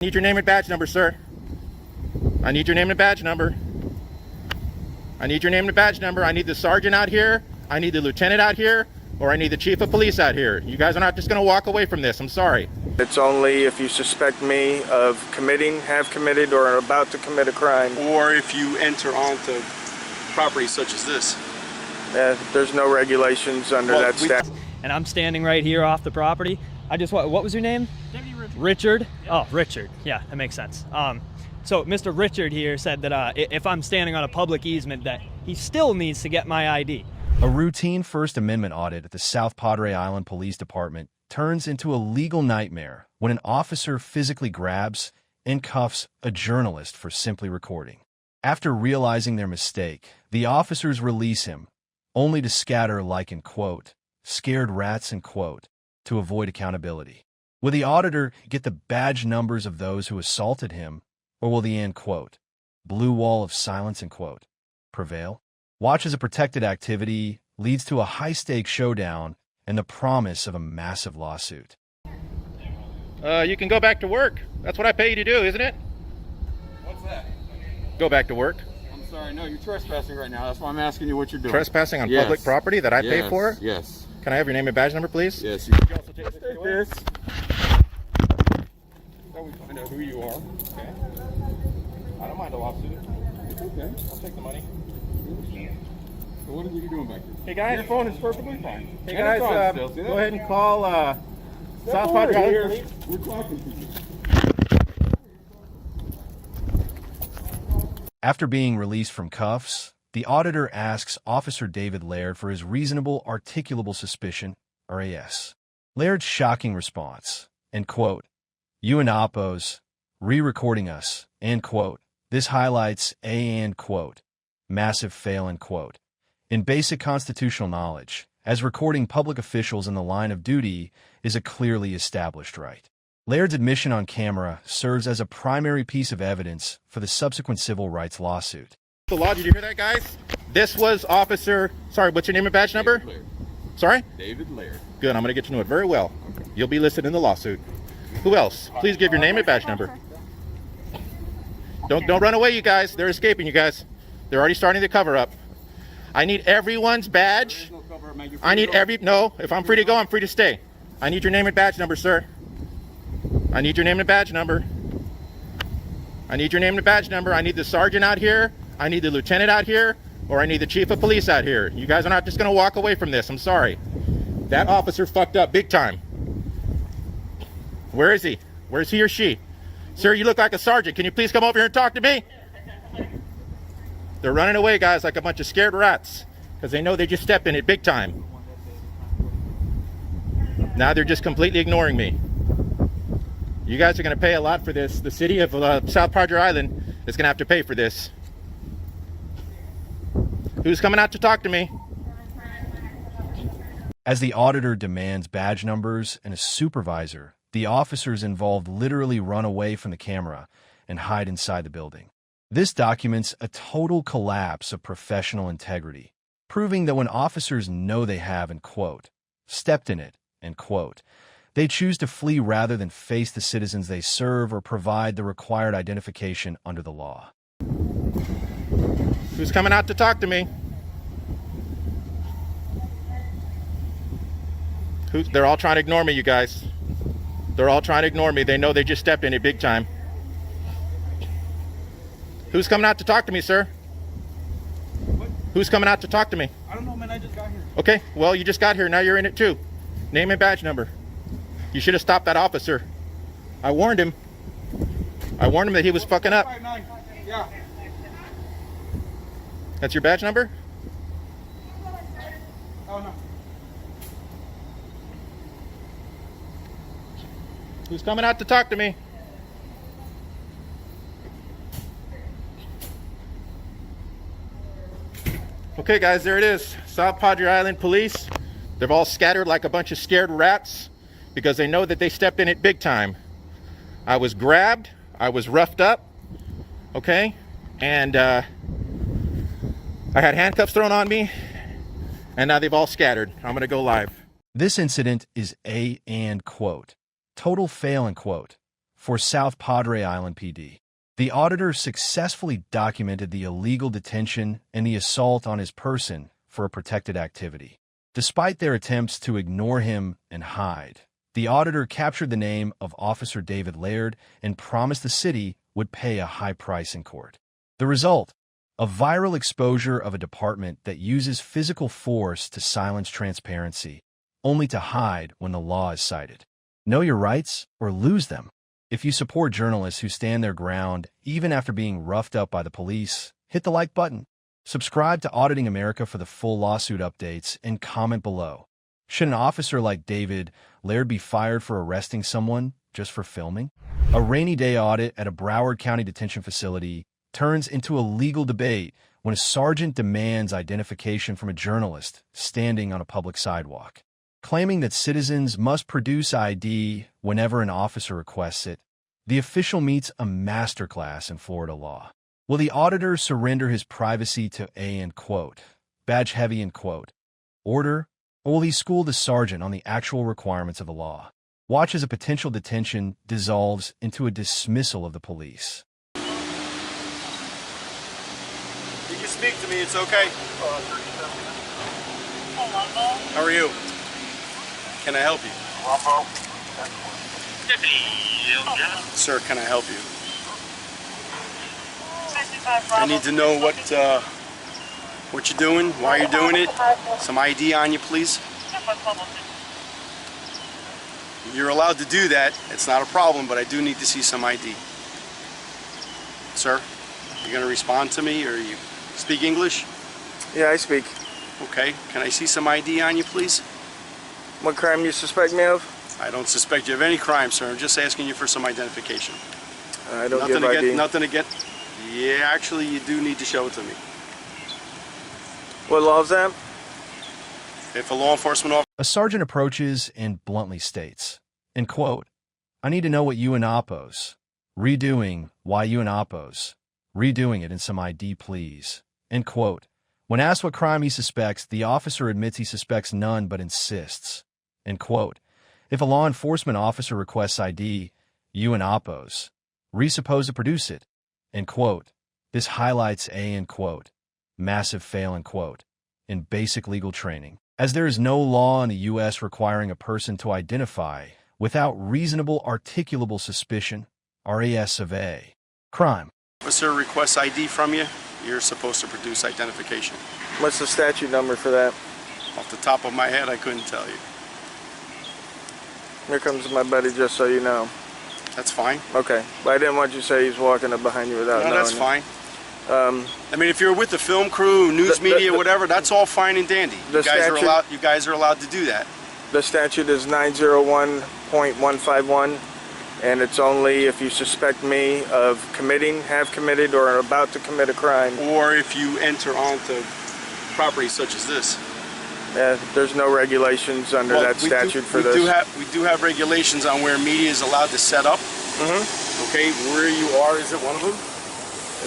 Need your name and badge number, sir. I need your name and badge number. I need your name and badge number. I need the sergeant out here. I need the lieutenant out here. Or I need the chief of police out here. You guys are not just going to walk away from this. I'm sorry. It's only if you suspect me of committing, have committed, or are about to commit a crime. Or if you enter onto property such as this. There's no regulations under that statute. And I'm standing right here off the property. I just, what was your name? Deputy Richard. Richard? Yeah. Oh, Richard. Yeah, that makes sense. So Mr. Richard here said that if I'm standing on a public easement that he still needs to get my ID. A routine First Amendment audit at the South Padre Island Police Department turns into a legal nightmare when an officer physically grabs and cuffs a journalist for simply recording. After realizing their mistake, the officers release him, only to scatter like in quote, scared rats in quote, to avoid accountability. Will the auditor get the badge numbers of those who assaulted him, or will the end quote, blue wall of silence in quote, prevail? Watch as a protected activity leads to a high-stakes showdown and the promise of a massive lawsuit. You can go back to work. That's what I pay you to do, isn't it? What's that? Go back to work. I'm sorry, no, you're trespassing right now. That's why I'm asking you what you're doing. Trespassing on public property that I pay for? Yes. Can I have your name and badge number, please? Yes. Could you also take this away? So we find out who you are. Okay. I don't mind a lawsuit. It's okay. I'll take the money. So what are you doing back here? Hey guys. Your phone is perfectly fine. Hey guys, go ahead and call South Padre Island Police. We're talking to you. After being released from cuffs, the auditor asks Officer David Laird for his reasonable articulable suspicion, or AS. Laird's shocking response, and quote, you and Oppos, re-recording us, end quote. This highlights a and quote, massive fail end quote. In basic constitutional knowledge, as recording public officials in the line of duty is a clearly established right. Laird's admission on camera serves as a primary piece of evidence for the subsequent civil rights lawsuit. The law, did you hear that, guys? This was Officer, sorry, what's your name and badge number? David Laird. Sorry? David Laird. Good, I'm going to get to know it very well. You'll be listed in the lawsuit. Who else? Please give your name and badge number. Don't run away, you guys. They're escaping, you guys. They're already starting the cover up. I need everyone's badge. I need no, if I'm free to go, I'm free to stay. I need your name and badge number, sir. I need your name and badge number. I need your name and badge number. I need the sergeant out here. I need the lieutenant out here. Or I need the chief of police out here. You guys are not just going to walk away from this. I'm sorry. That officer fucked up big time. Where is he? Where's he or she? Sir, you look like a sergeant. Can you please come over here and talk to me? They're running away, guys, like a bunch of scared rats. Because they know they just stepped in it big time. Now they're just completely ignoring me. You guys are going to pay a lot for this. The city of South Padre Island is going to have to pay for this. Who's coming out to talk to me? As the auditor demands badge numbers and a supervisor, the officers involved literally run away from the camera and hide inside the building. This documents a total collapse of professional integrity, proving that when officers know they have, and quote, stepped in it, end quote, they choose to flee rather than face the citizens they serve or provide the required identification under the law. Who's coming out to talk to me? They're all trying to ignore me, you guys. They're all trying to ignore me. They know they just stepped in it big time. Who's coming out to talk to me, sir? What? Who's coming out to talk to me? I don't know, man. I just got here. Okay, well, you just got here. Now you're in it too. Name and badge number. You should have stopped that officer. I warned him. I warned him that he was fucking up. 59. Yeah. That's your badge number? Oh, no. Who's coming out to talk to me? Okay, guys, there it is. South Padre Island Police. They've all scattered like a bunch of scared rats because they know that they stepped in it big time. I was grabbed. I was roughed up. Okay? And I had handcuffs thrown on me. And now they've all scattered. I'm going to go live. This incident is a and quote, total fail and quote, for South Padre Island PD. The auditor successfully documented the illegal detention and the assault on his person for a protected activity. Despite their attempts to ignore him and hide, the auditor captured the name of Officer David Laird and promised the city would pay a high price in court. The result? A viral exposure of a department that uses physical force to silence transparency, only to hide when the law is cited. Know your rights or lose them. If you support journalists who stand their ground even after being roughed up by the police, hit the like button. Subscribe to Auditing America for the full lawsuit updates and comment below. Should an officer like David Laird be fired for arresting someone just for filming? A rainy day audit at a Broward County detention facility turns into a legal debate when a sergeant demands identification from a journalist standing on a public sidewalk. Claiming that citizens must produce ID whenever an officer requests it, the official meets a masterclass in Florida law. Will the auditor surrender his privacy to badge heavy order, or will he school the sergeant on the actual requirements of the law? Watch as a potential detention dissolves into a dismissal of the police. You can speak to me, it's okay. How are you? Can I help you? Sir, can I help you? I need to know what you're doing, why you're doing it. Some ID on you, please. You're allowed to do that. It's not a problem, but I do need to see some ID. Sir, you going to respond to me, or you speak English? Yeah, I speak. Okay. Can I see some ID on you, please? What crime you suspect me of? I don't suspect you of any crime, sir. I'm just asking you for some identification. I don't give ID. Nothing to get. Yeah, actually, you do need to show it to me. What law is that? If a law enforcement officer... A sergeant approaches and bluntly states, I need to know what you and Oppos. Redoing why you and Oppos. Redoing it in some ID, please. When asked what crime he suspects, the officer admits he suspects none but insists. If a law enforcement officer requests ID, you and Oppos. Supposed to produce it. This highlights a massive fail in basic legal training, as there is no law in the U.S. requiring a person to identify without reasonable articulable suspicion, RAS of a crime. Officer requests ID from you, you're supposed to produce identification. What's the statute number for that? Off the top of my head, I couldn't tell you. Here comes my buddy, just so you know. That's fine. Okay, but I didn't want you to say he's walking up behind you without knowing. No, that's fine. I mean, if you're with the film crew, news media, whatever, that's all fine and dandy. You guys are allowed to do that. The statute is 901.151, and it's only if you suspect me of have committed, or are about to commit a crime. Or if you enter onto property such as this. There's no regulations under that statute for this. We do have regulations on where media is allowed to set up. Okay, where you are, is it one of them?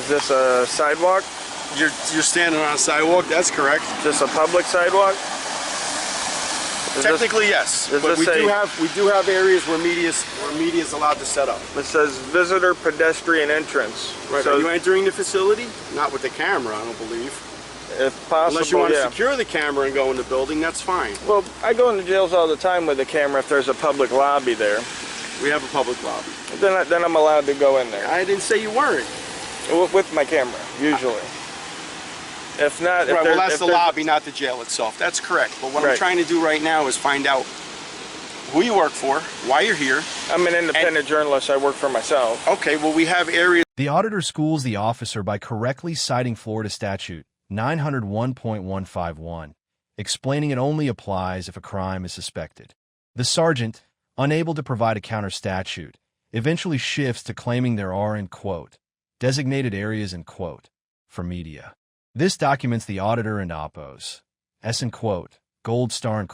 Is this a sidewalk? You're standing on a sidewalk, that's correct. Is this a public sidewalk? Technically, yes. But we do have areas where media is allowed to set up. It says visitor pedestrian entrance. Right, so are you entering the facility? Not with the camera, I don't believe. If possible, unless you want to secure the camera and go in the building, that's fine. Well, I go into jails all the time with the camera if there's a public lobby there. We have a public lobby. Then I'm allowed to go in there. I didn't say you weren't. With my camera, usually. If not, right, well, that's the lobby, not the jail itself. That's correct. But what I'm trying to do right now is find out who you work for, why you're here. I'm an independent journalist. I work for myself. Okay, well, we have areas. The auditor schools the officer by correctly citing Florida statute 901.151, explaining it only applies if a crime is suspected. The sergeant, unable to provide a counter statute, eventually shifts to claiming there are, designated areas, for media. This documents the auditor and Oppos, gold star,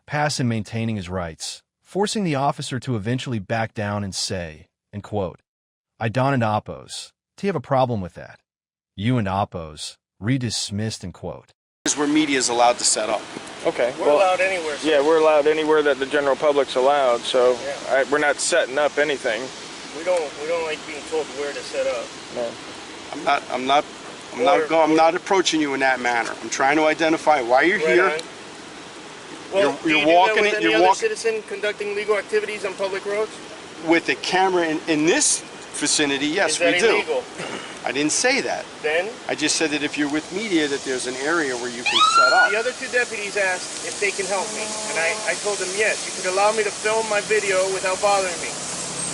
pass in maintaining his rights, forcing the officer to eventually back down and say, I don and Oppos, do you have a problem with that? You and Oppos, redismissed, Where media is allowed to set up. Okay. We're allowed anywhere. Yeah, we're allowed anywhere that the general public's allowed, so we're not setting up anything. We don't like being told where to set up. No. I'm not approaching you in that manner. I'm trying to identify why you're Right here. on. Well, You're do you walking do that it- with you're any other walking- citizen conducting legal activities on public roads? With a camera in this vicinity, yes, Is that we do. illegal? I didn't say that. Then I just said that if you're with media, that there's an area where you can set up. the other two deputies asked if they can help me, and I told them yes. You could allow me to film my video without bothering me.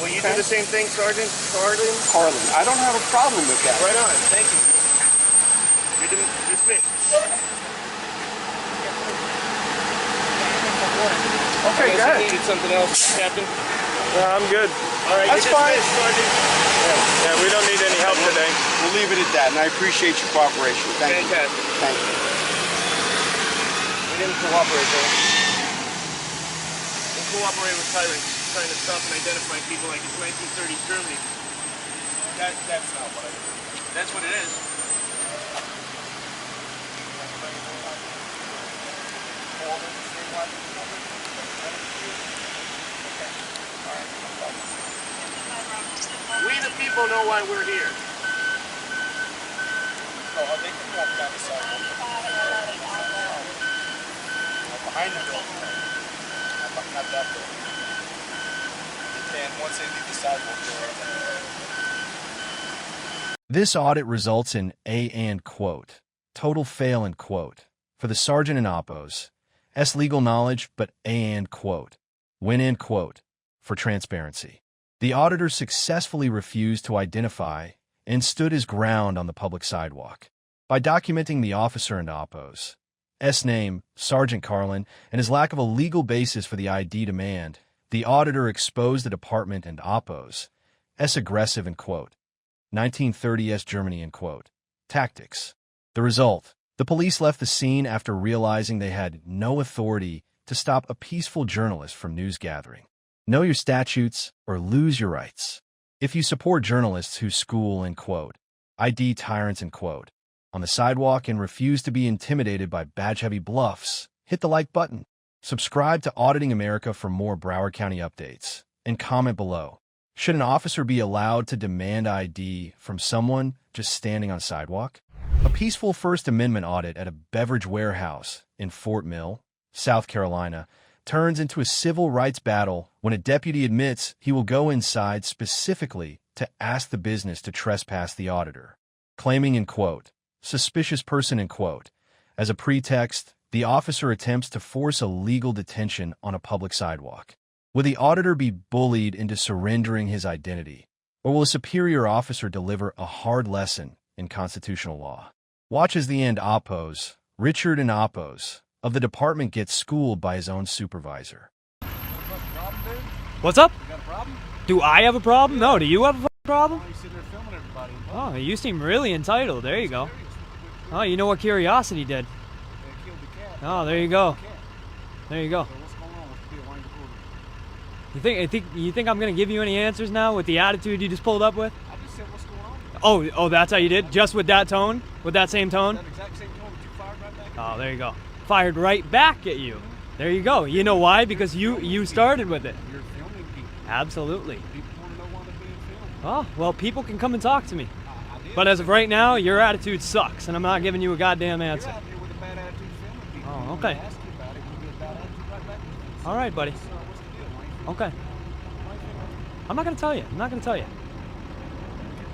Will you do the same thing, Sergeant Carlin? Carlin, I don't have a problem with that. Right on. Thank you. You're dismissed. Okay, go ahead. You need something else, Captain? No, I'm good. All right, That's you're fine. dismissed, Sergeant. Yeah, we don't need any help today. We'll leave it at that, and I appreciate your cooperation. Thank you. Fantastic. Thank you. We didn't cooperate, though. We cooperate with tyrants trying to stop and identify people like it's 1930s Germany. That's not what I do. That's what it is. We the people know why we're here. Oh, they can walk down the sidewalk. Behind the building. Not that building. They can, once they leave the sidewalk, This audit results in A and quote, total fail and quote, for the sergeant and oppos, S legal knowledge, but A and quote, win and quote, for transparency. The auditor successfully refused to identify and stood his ground on the public sidewalk. By documenting the officer and oppos, S name, Sergeant Carlin, and his lack of a legal basis for the ID demand, the auditor exposed the department and oppos, S aggressive and quote, 1930s Germany and quote, tactics. The result, the police left the scene after realizing they had no authority to stop a peaceful journalist from news gathering. Know your statutes or lose your rights. If you support journalists who school and quote, ID tyrants and quote, on the sidewalk and refuse to be intimidated by badge-heavy bluffs, hit the like button. Subscribe to Auditing America for more Broward County updates. And comment below. Should an officer be allowed to demand ID from someone just standing on a sidewalk? A peaceful First Amendment audit at a beverage warehouse in Fort Mill, South Carolina, turns into a civil rights battle when a deputy admits he will go inside specifically to ask the business to trespass the auditor. Claiming in quote, suspicious person in quote, as a pretext, the officer attempts to force a legal detention on a public sidewalk. Will the auditor be bullied into surrendering his identity, or will a superior officer deliver a hard lesson in constitutional law? Watch as the end oppos, Richard and oppos, of the department gets schooled by his own supervisor. What's up? You got a problem? Do I have a problem? No, do you have a problem? Why are you sitting there filming everybody? Oh, you seem really entitled. There you go. Oh, you know what curiosity did. They killed the cat. Oh, there you go. There you go. So what's going on with the deal? Why ain't the order? You think I'm gonna give you any answers now with the attitude you just pulled up with? I just said what's going on. Oh, that's how you did? Just with that tone? With that same tone? That exact same tone that you fired right back at Oh, there you go. Fired right back at you. There you go. You know why? Because you started with it. You're filming people. Absolutely. People want to know why they're being filmed. Oh, well, people can come and talk to me. I did. But as of right now, your attitude sucks, and I'm not giving you a goddamn answer. You're out here with a bad attitude filming people. Oh, When okay. I ask you about it, you get a bad attitude right back at you. All right, buddy. So what's the deal? Why ain't you Okay. why ain't you I'm not gonna tell you. I'm not gonna tell you.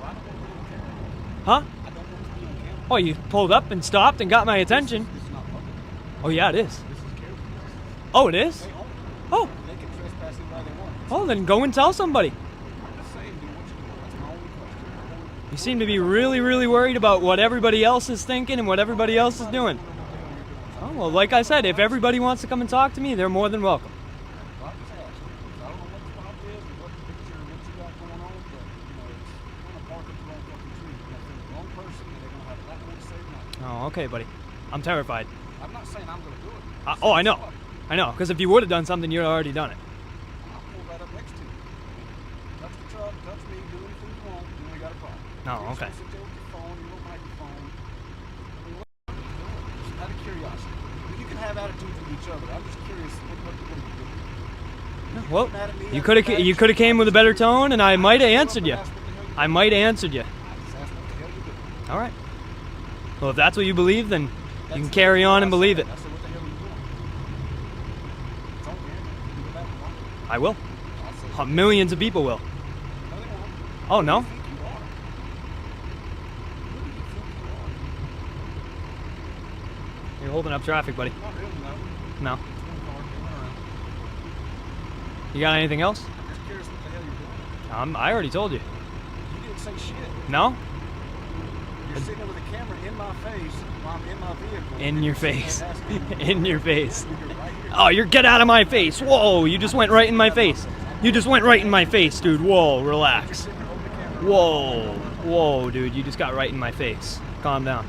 Well, I don't want to be on camera. Huh? I don't want to be on camera. Oh, you pulled up and stopped and got my attention. This is not public. Oh, yeah, it is. This is careful. Oh, it is? They own it. Oh, They can trespass anybody they want. oh, then go and tell somebody. I'm just saying, do what you do. That's my only question. You seem to be really, really worried about what everybody else is thinking and what everybody else is doing. Oh, well, like I said, if everybody wants to come and talk to me, they're more than welcome. Well, I just asked you. I don't know what the problem is or what picture, what you got going on, but, you know, you're going to park at the wrong fucking tree. You're going to the wrong person, and they're going to have a lot more to say than I do. Oh, okay, buddy. I'm terrified. I'm not saying I'm going to do it. Oh, I know. I know, because if you would have done something, you'd already done it. I'll pull right up next to you. Touch the truck, touch me, do anything you want, you ain't got a problem. Oh, You're okay. just sit there with your phone, your little microphone. I mean, just out of curiosity. You can have attitudes with each other. I'm just curious, what are you doing? Well, you could have came with a better tone, and I might have answered you. I might have answered you. I just asked what the hell you doing. All right. Well, if that's what you believe, then you can carry on and believe it. I said, what the hell are you doing? It's on camera. You can go back and watch it. I will. I said, Millions of people will. no, they won't. Oh no. Who do you think you are? Who do you think you are? You're holding up traffic, buddy. Not really, no. No. It's one car going around. You got anything else? I'm just curious what the hell you're doing. I already told you. You didn't say shit. No? You're sitting there with a camera in my face while I'm in my vehicle. In your face. Asking me, In your face. you're right here. Oh, you're get out of my face. Whoa, you just went right in my face. You just went right in my face, dude. Whoa, relax. Sitting there holding the camera. Whoa. Whoa, dude, you just got right in my face. Calm down.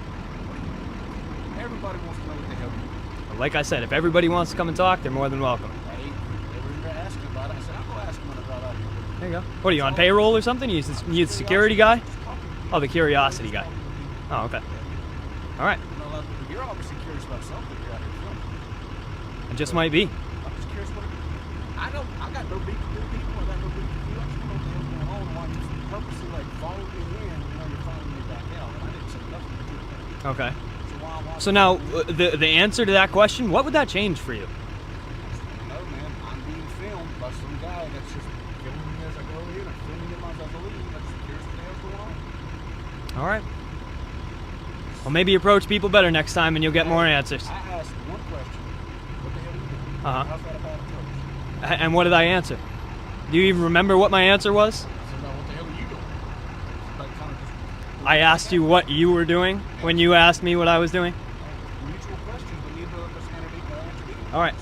Everybody wants to know what the hell you're doing. Like I said, if everybody wants to come and talk, they're more than welcome. Hey, they were asking about it. I said, I'll go ask them when I got out here. There you go. What are you on payroll or something? You the security guy? Oh, the curiosity guy. Oh, okay. All right. You're obviously curious about something you're out here filming. It just might be. I'm just curious what I got no beef with people. I got no beef with you. I just don't know what the hell's going on. And why you purposely like followed me in, you're following me back out. And I didn't say nothing to you. Okay. So why am I? So now, the answer to that question, what would that change for you? No, man. I'm being filmed by some guy that's just filming me as I go over here and filming him as I leave. I'm just curious what the hell's going on. All right. Well, maybe approach people better next time and you'll get more answers. I asked one question. What the hell are you doing? Uh-huh. How's that about approach? And what did I answer? Do you even remember what my answer was? I said, no, what the hell are you doing? Like, kind of just I asked you what you were doing when you asked me what I was doing. mutual questions, but neither of us answered either. All right.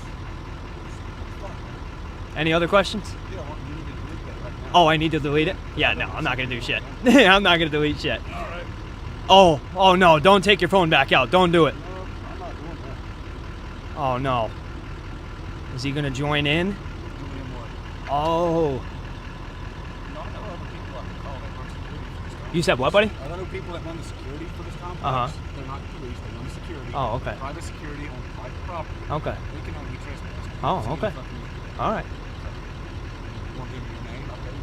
Any other questions? Yeah, well, you need to delete that right now. Oh, I need to delete it? Yeah, no, I'm not going to do shit. I'm not going to delete shit. Oh no, don't take your phone back out. Don't do it. No, I'm not doing that. Oh no. Is he going to join in? Doing what? Oh. No, I know other people I can call that run security for this complex. You said what, buddy? I know people that run the security for this complex. Uh-huh. They're not police, they run the security. Oh, okay. Private security on private property. Okay. They can only trespass. Oh, So you okay. fucking- All right. You want to give me your name? I'll tell you.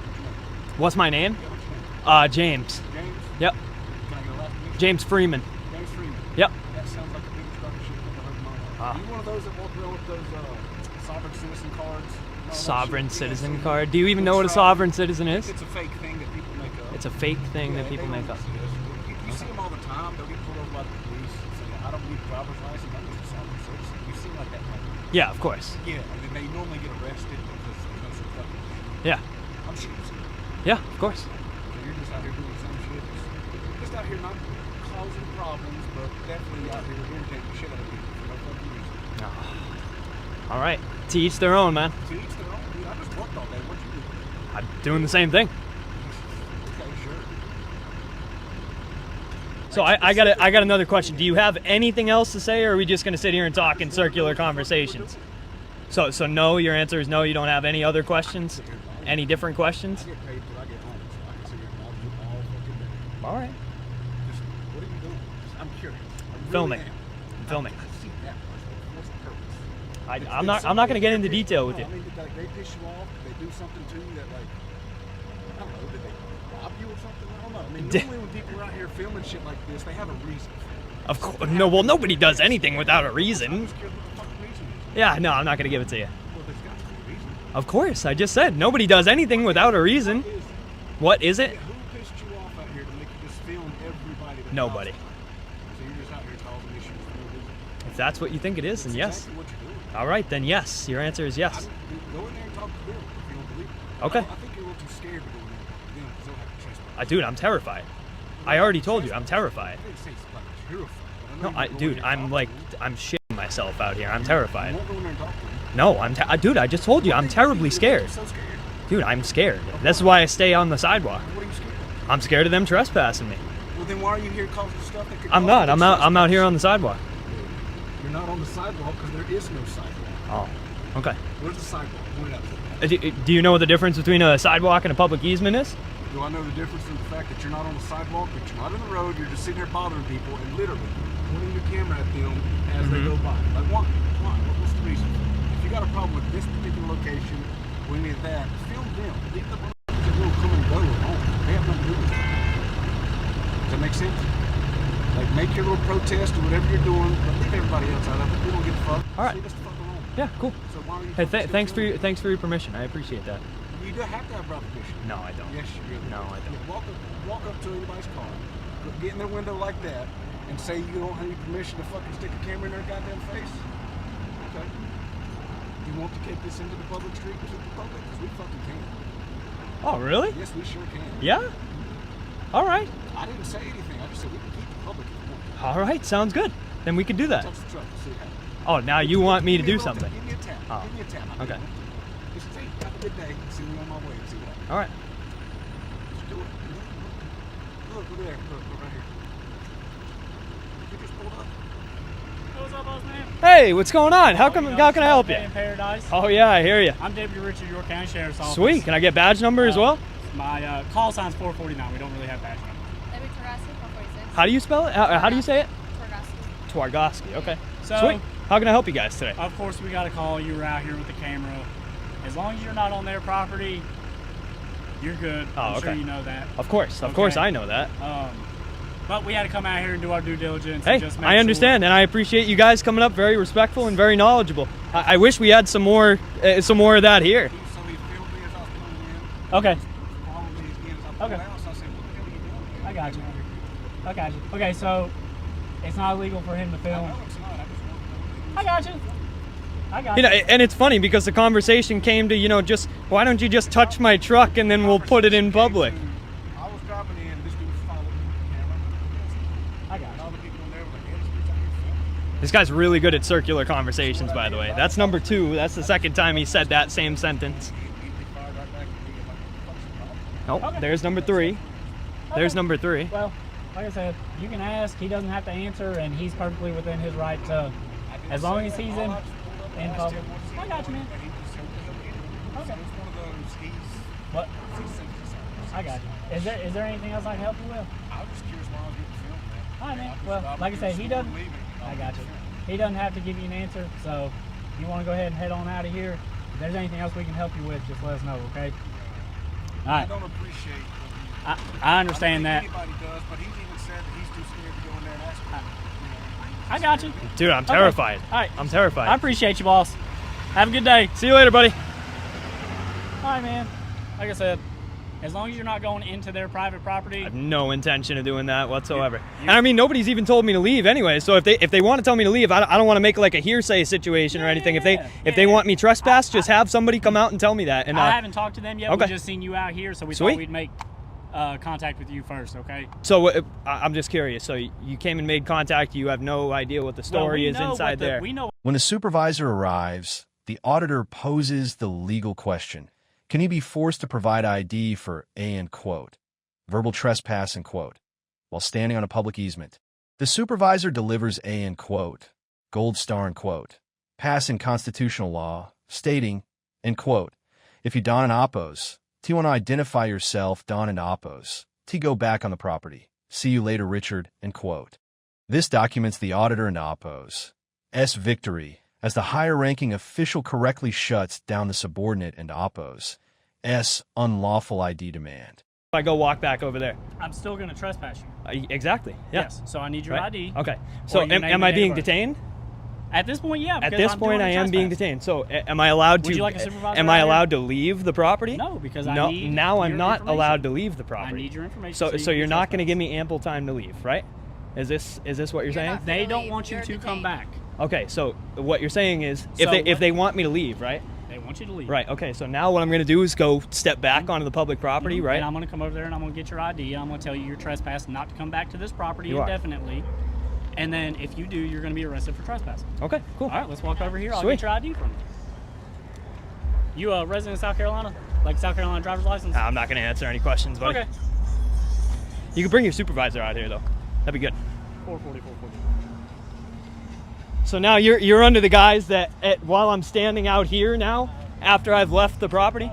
What's your name? What's my name? Yeah, what's your name? James. James? Yep. Can I get a last name? James Freeman. James Freeman. Yep. That sounds like the biggest crock of shit I've ever heard in my life. Ah. Are you one of those that walk around with those sovereign citizen cards? and all that Sovereign shit? citizen Yeah, so card. Do you even know what a looks like- sovereign citizen is? It's a fake thing that people make up. It's a fake thing that Yeah, people they make don't up. exist. You see them all the time. They'll get pulled over by the police and say, I don't need a driver's license. I'm just a sovereign citizen. You seem like that kind of Yeah, of course. Yeah, and then they normally get arrested because there's no such fucking thing. Yeah. I'm sure you've seen it. Yeah, of course. So you're just out here doing some shit. Just out here not causing problems, but definitely out here irritating the shit out of people for no fucking reason. All right. To each their own, man. To each their own, dude. I just worked all day. What'd you do? I'm doing the same thing. Okay, sure. So I got another question. Do you have anything else to say, or are we just gonna sit here and talk in circular conversations? So no, your answer is no. You don't have any other questions? Any different questions? I get paid till I get home, so I can sit here and argue all fucking day. All right. Just, what are you doing? I'm curious. I really Filming. am. I'm filming. I see that much. What's the purpose? I'm not gonna get into detail with you. I mean, did they piss you off? Did they do something to you that, like, I don't know, did they rob you or something? I don't know. I mean, normally when people are out here filming shit like this, they have a reason. Of course. No. Well, nobody does anything without a I'm reason. just curious what the fucking reason is. Yeah. No, I'm not gonna give it to you. Well, there's got to be a reason. Of course. I just said nobody does anything without a reason. What is it? What is it? Yeah, who pissed you off out here to make you just film everybody? That Nobody. comes by? So you're just out here causing issues for no reason. If that's what you think it is, then yes. Exactly what you're doing. All right, then yes. Your answer is yes. Go in there and talk to them if you don't believe it. Okay. I think you're a little too scared to go in there and talk to them because they'll have to trespass. Dude, I'm terrified. I already told you, I'm terrified. I didn't say it's like terrified. No, but I know you dude, go in there and I'm talk like, to them. I'm shitting myself out here. I'm You terrified. won't go in there and talk to them. No, dude, I just told you, I'm terribly scared. You're so scared. Dude, I'm scared. That's why I stay on the sidewalk. What are you scared of? I'm scared of them trespassing me. Well, then why are you here causing stuff that could I'm cause not. them I'm out here trespass? on the sidewalk. You're not on the sidewalk because there is no sidewalk. Oh, okay. Where's the sidewalk? Point it out to me. Do you know what the difference between a sidewalk and a public easement is? Do I know the difference in the fact that you're not on the sidewalk, that you're not in the road, you're just sitting there bothering people and literally pointing your camera at them as they go by? Like, why? Why? What's the reason? If you you got a problem with this particular location or any of that, film them. Leave the motherfuckers that will come and go alone. They have nothing to do with it. Does that make sense? Like, make your little protest or whatever you're doing, but leave everybody else out of it. We don't give a fuck. All right. Leave us the fuck alone. Yeah, cool. So why are you Hey, fucking thanks still for your permission. I appreciate that. You do have to have proper permission. No, I don't. Yes, you do. No, I don't. Yeah, walk up to anybody's car, get in their window like that, and say you don't have any permission to fucking stick a camera in their goddamn face. Okay. You want to kick this into the public street? Keep it public, because we fucking can. Oh, really? Yes, we sure can. Yeah? All right. I didn't say anything. I just said we can keep it public if you want. All right, sounds good. Then we can do that. Touch the truck. See what happens. Oh, now you want me to Give do a little something. tap. Give me a tap. Oh. Give me a tap. Okay. Just say, have a good day. See me on my way. See what happens. All right. Just do it. Look there. Look right here. You just pulled up. What's up, boss man? Hey, what's going on? How can I help you? In Paradise. Oh yeah, I hear you. I'm Deputy Richard, York County Sheriff's Office. Sweet. Can I get badge number as well? My call sign's 449. We don't really have badge number. How do you spell it? How do you say it? Twargaski. Twargaski. Okay. So, Sweet. How can I help you guys today? of course, we got a call. You were out here with the camera. As long as you're not on their property, you're good. Oh, I'm sure okay. you know that. Of course, I know that. But we had to come out here and do our due diligence. Hey, and just make I understand, and I appreciate you guys coming up, very respectful and very knowledgeable. I wish we had some more of that here. So he filmed me as I was coming in. Sure. Okay. Followed me again as I pulled Okay. out. So I said, what the hell are you doing? I got you. I got you. Okay, so it's not illegal for him to film. No, it's not. I just want to I got you. I got You know, and it's funny because the conversation came to, just why don't you just touch my truck and then we'll put it in public. I was driving in, this dude was following me with the camera. I got you. All the people in there were like, hey, this dude's out here filming. This guy's really good at circular conversations, by the way. That's number 2. That's the second time he said that same sentence. He fired right back at me. I'm like, what the fuck's the problem? Nope, there's number 3. There's number 3. Well, like I said, you can ask. He doesn't have to answer, and he's perfectly within his right to, as long as he's in public. I got you, man. Okay. What? I got you. Is there anything else I can help you with? I was just curious why I was getting filmed, man. All right, man. Well, like I said, he doesn't. I got you. He doesn't have to give you an answer. So, if you want to go ahead and head on out of here, if there's anything else we can help you with, just let us know, okay? All I right. don't appreciate I understand that. anybody does, but he's even said that he's too scared to go in there and ask me. I got you. Dude, I'm terrified. All right. I'm terrified. I appreciate you, boss. Have a good day. See you later, buddy. All right, man. Like I said, as long as you're not going into their private property. I have no intention of doing that whatsoever. And I mean, nobody's even told me to leave anyway. So if they want to tell me to leave, I don't want to make like a hearsay situation or anything. If they want me trespassed, just have somebody come out and tell me that. And I haven't talked to them yet. Okay. We just seen you out here, so we Sweet. thought we'd make contact with you first, okay? So I'm just curious. So you came and made contact. You have no idea what the story is inside there. We know. When a supervisor arrives, the auditor poses the legal question. Can he be forced to provide ID for and quote, verbal trespass and quote, while standing on a public easement? The supervisor delivers and quote, gold star and quote, pass in constitutional law, stating, and quote, if you don an oppose, T want to identify yourself, don and oppose, T go back on the property. See you later, Richard, and quote. This documents the auditor and oppose. S victory, as the higher-ranking official correctly shuts down the subordinate and oppose. S unlawful ID demand. If I go walk back over there. I'm still going to trespass you. Exactly. Yeah. Yes. So I need your Right. ID. Okay. So Or your name am I and date being of birth. detained? At this point, yeah. At because this I'm point, doing I a am being trespass. detained. So am I allowed to? Would you like a supervisor Am out I here? allowed to leave the property? No, because no, I need now I'm your not information. allowed to leave the property. I need your information. So you you're can not going to trespass. give me ample time to leave, right? Is this what you're saying? not- They don't Leave. want you You're to come detained. back. Okay. So what you're saying is So if what- they want me to leave, right? They want you to leave. Right. Okay. So now what I'm going to do is go step back onto the public property, right? And I'm going to come over there and I'm going to get your ID. And I'm going to tell you you're trespassing, not to come back to this property You are. indefinitely. And then if you do, you're going to be arrested for trespassing. Okay. Cool. All right, let's walk over here. I'll Sweet. get your ID from you. You a resident of South Carolina? Like South Carolina driver's license? I'm not going to answer any questions, buddy. Okay. You can bring your supervisor out here, though. That'd be good. 440, 440. So now you're under the guise that while I'm standing out here now, after I've left the property.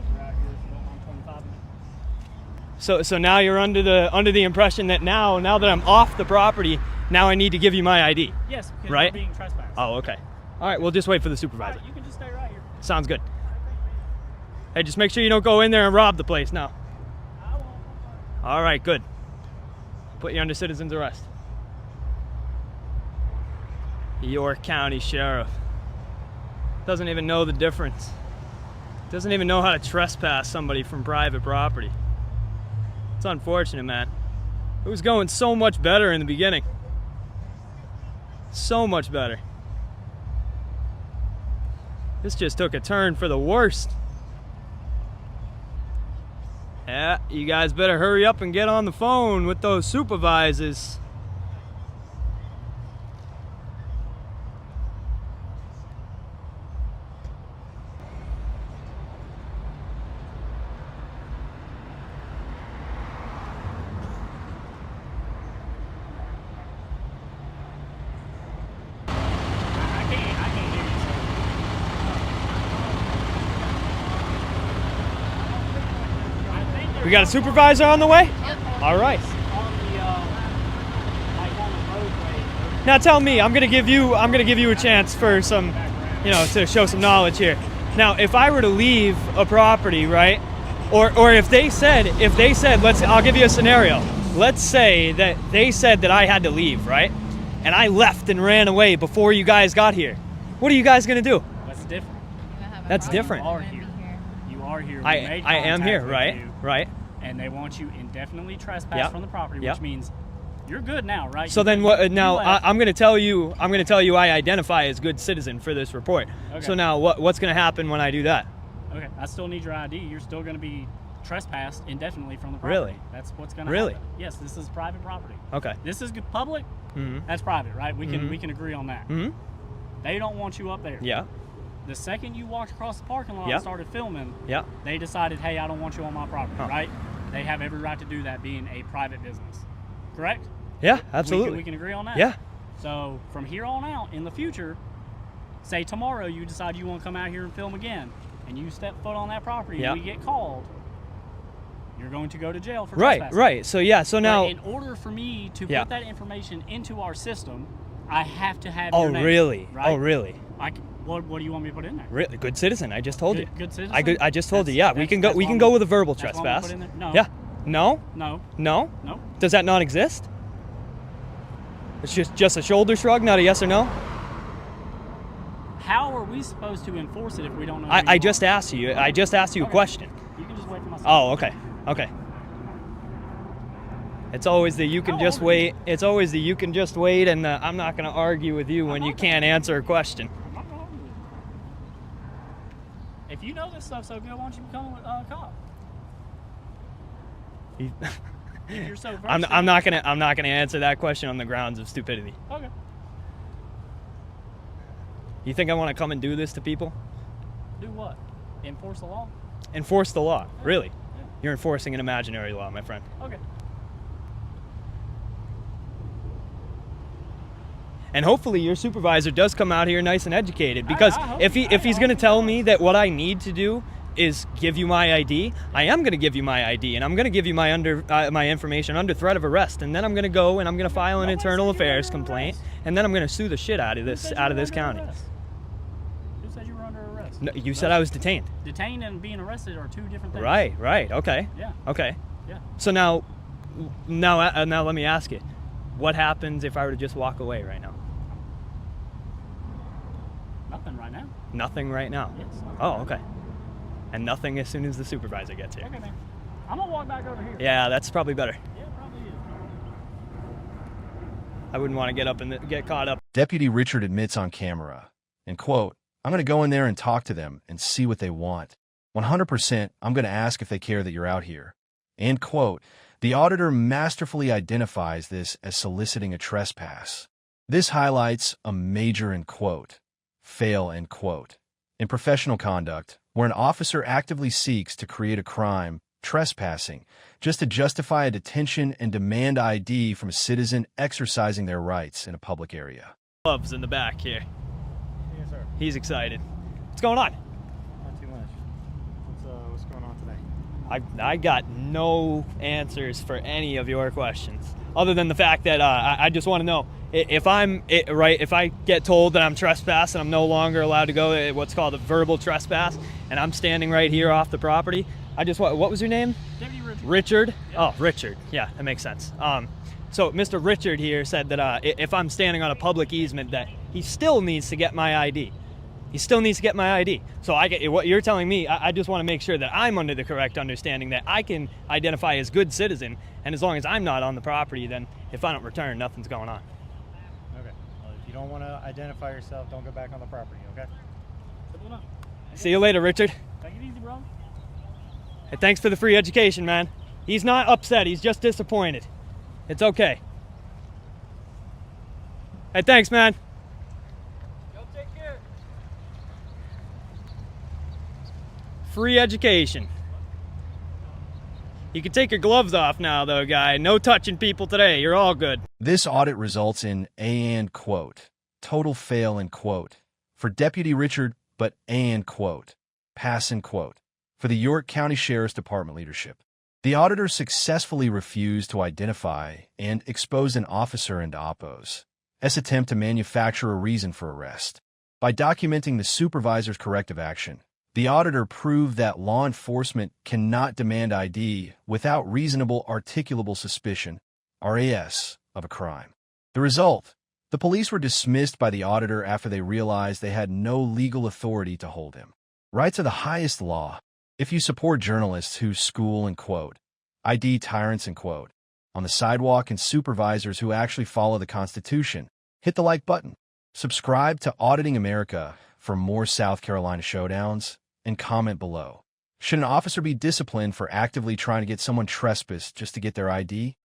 So now you're under the impression that now that I'm off the property, now I need to give you my ID. Yes, because Right? you're being trespassed. Oh, okay. All right. We'll just wait for the All supervisor. right, you can just stay right here. Sounds good. Hey, just make sure you don't go in there and rob the place now. All right, good. Put you under citizen's arrest. York County Sheriff. Doesn't even know the difference. Doesn't even know how to trespass somebody from private property. It's unfortunate, man. It was going so much better in the beginning. So much better. This just took a turn for the worst. Yeah, you guys better hurry up and get on the phone with those supervisors. We got a supervisor on the way? Yep. All right. Now tell me, I'm gonna give you a chance for some, to show some knowledge here. Now, if I were to leave a property, right, or if they said, I'll give you a scenario. Let's say that they said that I had to leave, right, and I left and ran away before you guys got here. What are you guys gonna do? That's different. That's different. You are here. You are here. I am here, right? Right. And they want you indefinitely trespass from the property, which means you're good now, right? So then what? Now I'm going to tell you. I identify as good citizen for this report. Okay. So now what's going to happen when I do that? Okay. I still need your ID. You're still going to be trespassed indefinitely from the property. Really? That's what's going to happen. Yes. This is private property. Okay. This is public. Mm-hmm. That's private, right? We can agree on that. Mm-hmm. They don't want you up there. Yeah. The second you walked across the parking lot and started filming, they decided, hey, I don't want you on my property, right? They have every right to do that, being a private business. Correct? Yeah, absolutely. We can agree on that? Yeah. So from here on out, in the future, say tomorrow you decide you want to come out here and film again, and you step foot on that property and we get called, you're going to go to jail for trespassing. Right. So now, but in order for me to put that information into our system, I have to have your name. Really? Right? Oh, really? What do you want me to put in there? Really? Good citizen. I just told you. Good citizen. I just told you. Yeah, we can go with a verbal trespass. No. Yeah. No. No. No. No. Does that not exist? It's just a shoulder shrug, not a yes or no. How are we supposed to enforce it if we don't know? I just asked you. I just asked you a question. You can just wait for my. Oh, okay. Okay. It's always the you can just wait. It's always the you can just wait, and I'm not going to argue with you when you can't answer a question. If you know this stuff so good, why don't you become a cop? If you're so versed I'm not gonna answer that question on the grounds of stupidity. Okay. You think I want to come and do this to people? Do what? Enforce the law? Enforce the law? Yeah. Really? Yeah. You're enforcing an imaginary law, my friend. Okay. And hopefully your supervisor does come out here nice and educated, because if he's going to tell me that what I need to do is give you my ID, I am going to give you my ID, and I'm going to give you my information under threat of arrest, and then I'm going to go and I'm going to file an internal affairs complaint, and then I'm going to sue the shit out of this county. Who said you were under arrest? No, you said I was detained. Detained and being arrested are two different things. Right. Okay. Yeah. Okay. Yeah. So now let me ask you, what happens if I were to just walk away right now? Nothing right now. Nothing right now? Yes. Oh, okay. And nothing as soon as the supervisor gets here. Okay, man. I'm gonna walk back over here. Yeah, that's probably better. Yeah, it probably is. I wouldn't want to get up and get caught up. Deputy Richard admits on camera, and quote, "I'm going to go in there and talk to them and see what they want. 100%, I'm going to ask if they care that you're out here." End quote. The auditor masterfully identifies this as soliciting a trespass. This highlights a major, end quote, fail, end quote, in professional conduct, where an officer actively seeks to create a crime, trespassing, just to justify a detention and demand ID from a citizen exercising their rights in a public area. Gloves in the back here. Yes, sir. He's excited. What's going on? Not too much. What's going on today? I got no answers for any of your questions, other than the fact that I just want to know if if I get told that I'm trespassing, I'm no longer allowed to go what's called a verbal trespass, and I'm standing right here off the property. What was your name? Deputy Richard. Richard? Oh, Richard. Yeah, that makes sense. So Mr. Richard here said that if I'm standing on a public easement, that he still needs to get my ID. He still needs to get my ID. So what you're telling me, I just want to make sure that I'm under the correct understanding that I can identify as good citizen, and as long as I'm not on the property, then if I don't return, nothing's going on. Okay. Well, if you don't want to identify yourself, don't go back on the property, okay? Simple enough. See you later, Richard. Take it easy, bro. Hey, thanks for the free education, man. He's not upset, he's just disappointed. It's okay. Hey, thanks, man. Take care. Free education. You can take your gloves off now, though, guy. No touching people today. You're all good. This audit results in and quote, total fail in quote, for Deputy Richard, but and quote, pass in quote, for the York County Sheriff's Department leadership. The auditor successfully refused to identify and expose an officer into oppos, as attempt to manufacture a reason for arrest. By documenting the supervisor's corrective action, the auditor proved that law enforcement cannot demand ID without reasonable articulable suspicion, RAS, of a crime. The result: the police were dismissed by the auditor after they realized they had no legal authority to hold him. Rights are the highest law. If you support journalists who school and quote, ID tyrants and quote, on the sidewalk and supervisors who actually follow the Constitution, hit the like button. Subscribe to Auditing America for more South Carolina showdowns, and comment below. Should an officer be disciplined for actively trying to get someone trespassed just to get their ID?